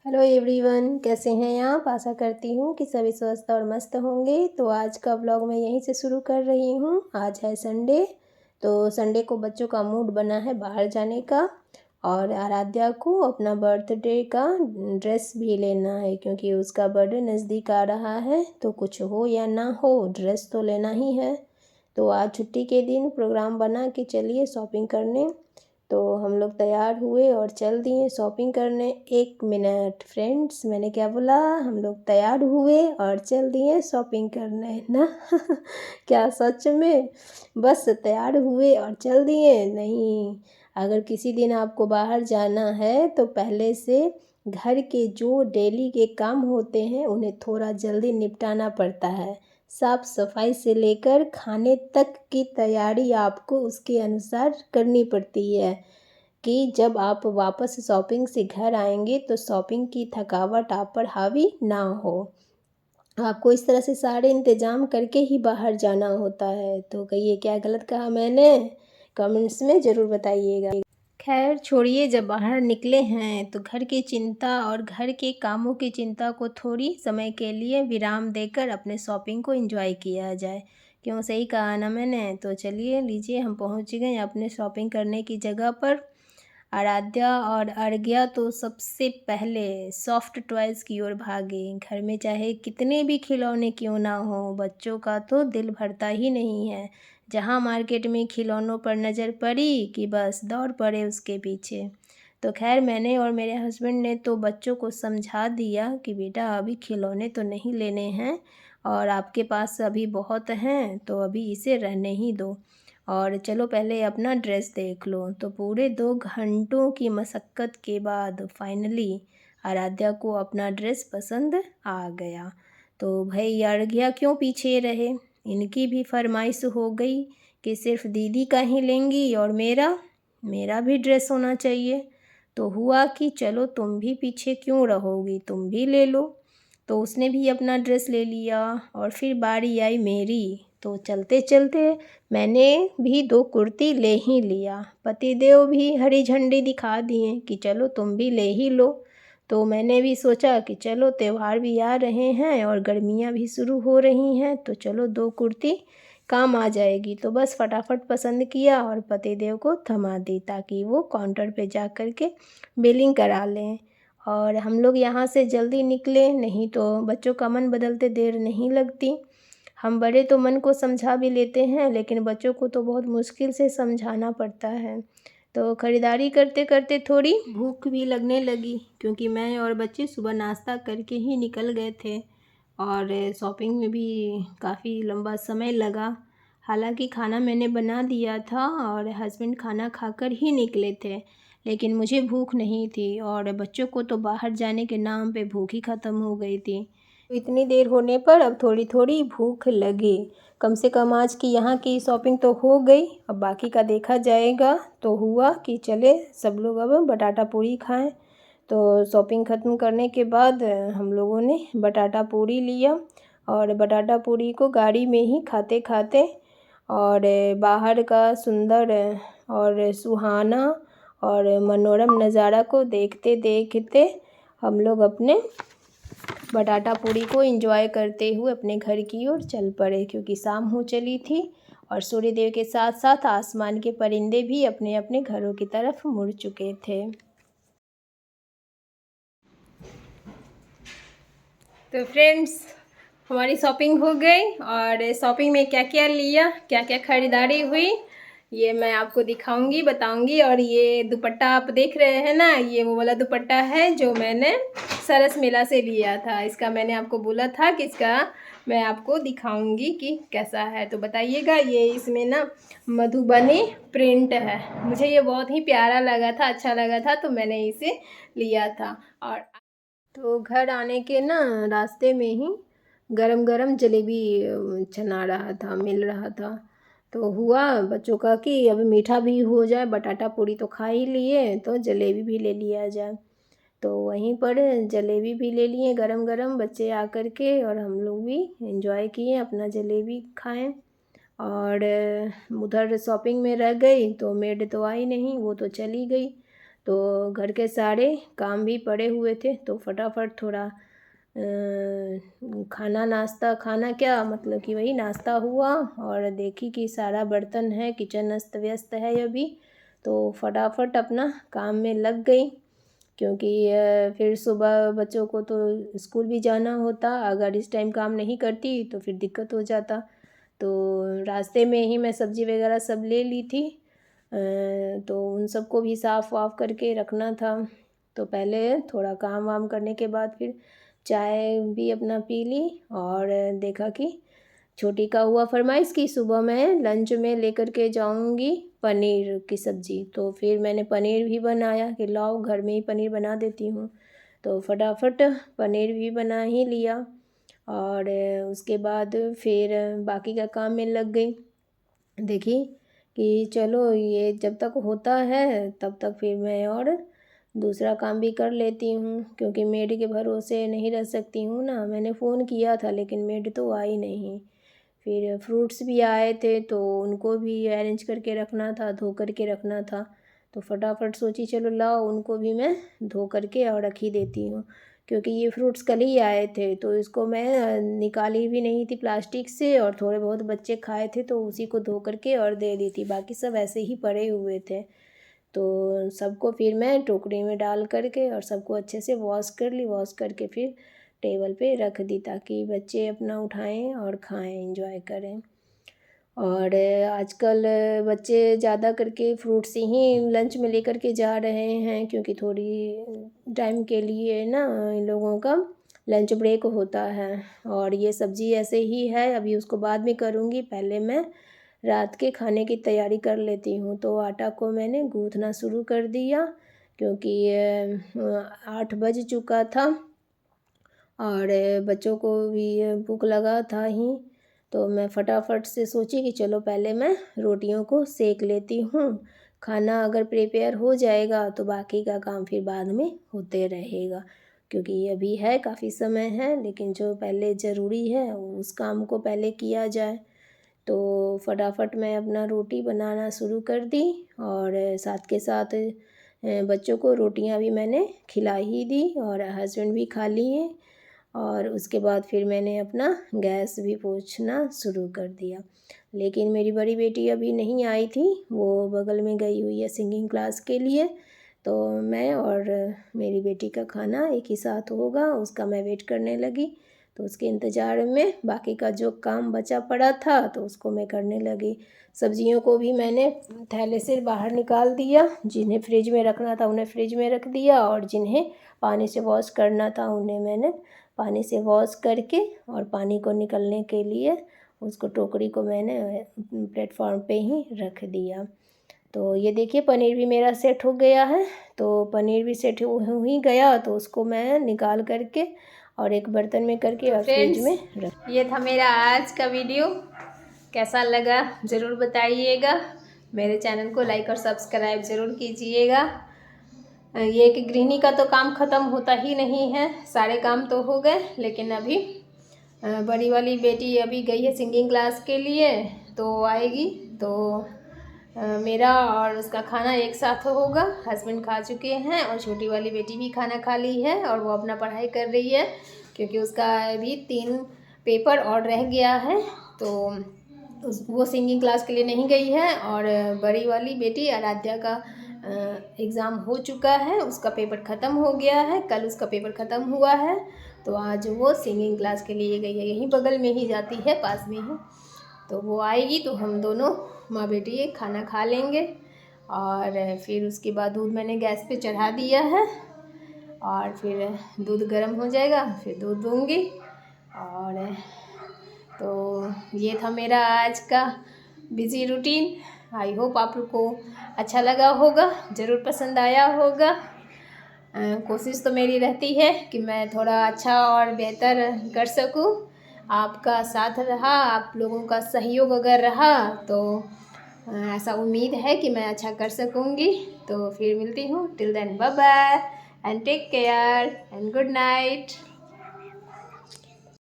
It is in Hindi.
हेलो एवरीवन, कैसे हैं आप। आशा करती हूँ कि सभी स्वस्थ और मस्त होंगे। तो आज का व्लॉग मैं यहीं से शुरू कर रही हूँ। आज है संडे। तो संडे को बच्चों का मूड बना है बाहर जाने का, और आराध्या को अपना बर्थडे का ड्रेस भी लेना है क्योंकि उसका बर्थडे नज़दीक आ रहा है। तो कुछ हो या ना हो, ड्रेस तो लेना ही है। तो आज छुट्टी के दिन प्रोग्राम बना कि चलिए शॉपिंग करने। तो हम लोग तैयार हुए और चल दिए शॉपिंग करने। 1 मिनट फ्रेंड्स, मैंने क्या बोला? हम लोग तैयार हुए और चल दिए शॉपिंग करने ना। क्या सच में? बस तैयार हुए और चल दिए? नहीं, अगर किसी दिन आपको बाहर जाना है तो पहले से घर के जो डेली के काम होते हैं उन्हें थोड़ा जल्दी निपटाना पड़ता है। साफ सफाई से लेकर खाने तक की तैयारी आपको उसके अनुसार करनी पड़ती है कि जब आप वापस शॉपिंग से घर आएंगे तो शॉपिंग की थकावट आप पर हावी ना हो। आपको इस तरह से सारे इंतज़ाम करके ही बाहर जाना होता है। तो कहिए, क्या गलत कहा मैंने? कमेंट्स में ज़रूर बताइएगा। खैर छोड़िए, जब बाहर निकले हैं तो घर की चिंता और घर के कामों की चिंता को थोड़ी समय के लिए विराम देकर अपने शॉपिंग को एंजॉय किया जाए। क्यों, सही कहा ना मैंने? तो चलिए, लीजिए, हम पहुंच गए अपने शॉपिंग करने की जगह पर। आराध्या और अर्घ्या तो सबसे पहले सॉफ्ट टॉयज़ की ओर भागे। घर में चाहे कितने भी खिलौने क्यों ना हो, बच्चों का तो दिल भरता ही नहीं है। जहाँ मार्केट में खिलौनों पर नज़र पड़ी कि बस दौड़ पड़े उसके पीछे। तो खैर मैंने और मेरे हस्बैंड ने तो बच्चों को समझा दिया कि बेटा अभी खिलौने तो नहीं लेने हैं, और आपके पास अभी बहुत हैं तो अभी इसे रहने ही दो, और चलो पहले अपना ड्रेस देख लो। तो पूरे 2 घंटों की मशक्क़त के बाद फाइनली आराध्या को अपना ड्रेस पसंद आ गया। तो भाई अर्घ्या क्यों पीछे रहे, इनकी भी फरमाइश हो गई कि सिर्फ दीदी का ही लेंगी और मेरा भी ड्रेस होना चाहिए। तो हुआ कि चलो तुम भी पीछे क्यों रहोगी, तुम भी ले लो। तो उसने भी अपना ड्रेस ले लिया और फिर बारी आई मेरी। तो चलते चलते मैंने भी 2 कुर्ती ले ही लिया। पतिदेव भी हरी झंडी दिखा दिए कि चलो तुम भी ले ही लो। तो मैंने भी सोचा कि चलो त्यौहार भी आ रहे हैं और गर्मियाँ भी शुरू हो रही हैं, तो चलो 2 कुर्ती काम आ जाएगी। तो बस फटाफट पसंद किया और पतिदेव को थमा दी ताकि वो काउंटर पे जा कर के बिलिंग करा लें। और हम लोग यहाँ से जल्दी निकले, नहीं तो बच्चों का मन बदलते देर नहीं लगती। हम बड़े तो मन को समझा भी लेते हैं, लेकिन बच्चों को तो बहुत मुश्किल से समझाना पड़ता है। तो ख़रीदारी करते करते थोड़ी भूख भी लगने लगी क्योंकि मैं और बच्चे सुबह नाश्ता करके ही निकल गए थे, और शॉपिंग में भी काफ़ी लंबा समय लगा। हालांकि खाना मैंने बना दिया था और हस्बैंड खाना खाकर ही निकले थे, लेकिन मुझे भूख नहीं थी और बच्चों को तो बाहर जाने के नाम पे भूख ही ख़त्म हो गई थी। इतनी देर होने पर अब थोड़ी थोड़ी भूख लगी। कम से कम आज की यहाँ की शॉपिंग तो हो गई, अब बाकी का देखा जाएगा। तो हुआ कि चले सब लोग अब बटाटा पूरी खाएं। तो शॉपिंग ख़त्म करने के बाद हम लोगों ने बटाटा पूरी लिया, और बटाटा पूरी को गाड़ी में ही खाते खाते और बाहर का सुंदर और सुहाना और मनोरम नज़ारा को देखते देखते हम लोग अपने बटाटा पूरी को एंजॉय करते हुए अपने घर की ओर चल पड़े, क्योंकि शाम हो चली थी और सूर्यदेव के साथ साथ आसमान के परिंदे भी अपने अपने घरों की तरफ मुड़ चुके थे। तो फ्रेंड्स, हमारी शॉपिंग हो गई, और शॉपिंग में क्या क्या लिया, क्या क्या ख़रीदारी हुई, ये मैं आपको दिखाऊंगी, बताऊंगी। और ये दुपट्टा आप देख रहे हैं ना, ये वो वाला दुपट्टा है जो मैंने सरस मेला से लिया था। इसका मैंने आपको बोला था कि इसका मैं आपको दिखाऊंगी कि कैसा है, तो बताइएगा। ये इसमें ना मधुबनी प्रिंट है, मुझे ये बहुत ही प्यारा लगा था, अच्छा लगा था, तो मैंने इसे लिया था। और तो घर आने के ना रास्ते में ही गरम गरम जलेबी छना रहा था, मिल रहा था। तो हुआ बच्चों का कि अब मीठा भी हो जाए, बटाटा पूरी तो खा ही लिए तो जलेबी भी ले लिया जाए। तो वहीं पर जलेबी भी ले लिए गरम गरम, बच्चे आकर के, और हम लोग भी एंजॉय किए, अपना जलेबी खाएं। और उधर शॉपिंग में रह गई तो मेड तो आई नहीं, वो तो चली गई। तो घर के सारे काम भी पड़े हुए थे, तो फटाफट थोड़ा खाना नाश्ता खाना क्या मतलब कि वही नाश्ता हुआ। और देखी कि सारा बर्तन है, किचन अस्त व्यस्त है अभी, तो फटाफट अपना काम में लग गई। क्योंकि फिर सुबह बच्चों को तो स्कूल भी जाना होता, अगर इस टाइम काम नहीं करती तो फिर दिक्कत हो जाता। तो रास्ते में ही मैं सब्ज़ी वगैरह सब ले ली थी, तो उन सबको भी साफ़ वाफ़ करके रखना था। तो पहले थोड़ा काम वाम करने के बाद फिर चाय भी अपना पी ली। और देखा कि छोटी का हुआ फरमाइश कि सुबह मैं लंच में लेकर के जाऊंगी पनीर की सब्ज़ी। तो फिर मैंने पनीर भी बनाया कि लाओ घर में ही पनीर बना देती हूँ। तो फटाफट पनीर भी बना ही लिया। और उसके बाद फिर बाकी का काम में लग गई। देखी कि चलो ये जब तक होता है तब तक फिर मैं और दूसरा काम भी कर लेती हूँ, क्योंकि मेड के भरोसे नहीं रह सकती हूँ ना। मैंने फ़ोन किया था लेकिन मेड तो आई नहीं। फिर फ्रूट्स भी आए थे तो उनको भी अरेंज करके रखना था, धो करके रखना था। तो फटाफट सोची चलो लाओ उनको भी मैं धो करके और रख ही देती हूँ, क्योंकि ये फ्रूट्स कल ही आए थे तो इसको मैं निकाली भी नहीं थी प्लास्टिक से। और थोड़े बहुत बच्चे खाए थे तो उसी को धो करके और दे दी थी, बाकी सब ऐसे ही पड़े हुए थे। तो सबको फिर मैं टोकरी में डाल करके और सबको अच्छे से वॉश कर ली। वॉश करके फिर टेबल पे रख दी ताकि बच्चे अपना उठाएं और खाएं, एंजॉय करें। और आजकल बच्चे ज़्यादा करके फ्रूट्स ही लंच में लेकर के जा रहे हैं, क्योंकि थोड़ी टाइम के लिए ना इन लोगों का लंच ब्रेक होता है। और ये सब्ज़ी ऐसे ही है, अभी उसको बाद में करूँगी, पहले मैं रात के खाने की तैयारी कर लेती हूँ। तो आटा को मैंने गूँथना शुरू कर दिया, क्योंकि 8 बज चुका था और बच्चों को भी भूख लगा था ही। तो मैं फटाफट से सोची कि चलो पहले मैं रोटियों को सेक लेती हूँ। खाना अगर प्रिपेयर हो जाएगा तो बाकी का काम फिर बाद में होते रहेगा, क्योंकि अभी है काफ़ी समय है, लेकिन जो पहले ज़रूरी है उस काम को पहले किया जाए। तो फटाफट मैं अपना रोटी बनाना शुरू कर दी और साथ के साथ बच्चों को रोटियां भी मैंने खिला ही दी और हस्बैंड भी खा लिए। और उसके बाद फिर मैंने अपना गैस भी पोंछना शुरू कर दिया। लेकिन मेरी बड़ी बेटी अभी नहीं आई थी, वो बगल में गई हुई है सिंगिंग क्लास के लिए। तो मैं और मेरी बेटी का खाना एक ही साथ होगा, उसका मैं वेट करने लगी। तो उसके इंतज़ार में बाकी का जो काम बचा पड़ा था तो उसको मैं करने लगी। सब्जियों को भी मैंने थैले से बाहर निकाल दिया, जिन्हें फ्रिज में रखना था उन्हें फ्रिज में रख दिया और जिन्हें पानी से वॉश करना था उन्हें मैंने पानी से वॉश करके और पानी को निकलने के लिए उसको टोकरी को मैंने प्लेटफॉर्म पे ही रख दिया। तो ये देखिए पनीर भी मेरा सेट हो गया है। तो पनीर भी सेट हो ही गया तो उसको मैं निकाल करके और एक बर्तन में करके और फ्रिज में रख। ये था मेरा आज का वीडियो, कैसा लगा ज़रूर बताइएगा। मेरे चैनल को लाइक और सब्सक्राइब ज़रूर कीजिएगा। ये कि गृहिणी का तो काम ख़त्म होता ही नहीं है, सारे काम तो हो गए, लेकिन अभी बड़ी वाली बेटी अभी गई है सिंगिंग क्लास के लिए, तो आएगी तो मेरा और उसका खाना एक साथ होगा। हस्बैंड खा चुके हैं और छोटी वाली बेटी भी खाना खा ली है और वो अपना पढ़ाई कर रही है, क्योंकि उसका अभी 3 पेपर और रह गया है। तो वो सिंगिंग क्लास के लिए नहीं गई है। और बड़ी वाली बेटी आराध्या का एग्ज़ाम हो चुका है, उसका पेपर ख़त्म हो गया है, कल उसका पेपर ख़त्म हुआ है। तो आज वो सिंगिंग क्लास के लिए गई है, यहीं बगल में ही जाती है, पास में ही। तो वो आएगी तो हम दोनों माँ बेटी खाना खा लेंगे। और फिर उसके बाद दूध मैंने गैस पे चढ़ा दिया है और फिर दूध गर्म हो जाएगा, फिर दूध दूँगी। और तो ये था मेरा आज का बिज़ी रूटीन। आई होप आप लोग को अच्छा लगा होगा, ज़रूर पसंद आया होगा। कोशिश तो मेरी रहती है कि मैं थोड़ा अच्छा और बेहतर कर सकूं। आपका साथ रहा, आप लोगों का सहयोग अगर रहा तो ऐसा उम्मीद है कि मैं अच्छा कर सकूंगी। तो फिर मिलती हूँ, till then bye bye and take care and good night.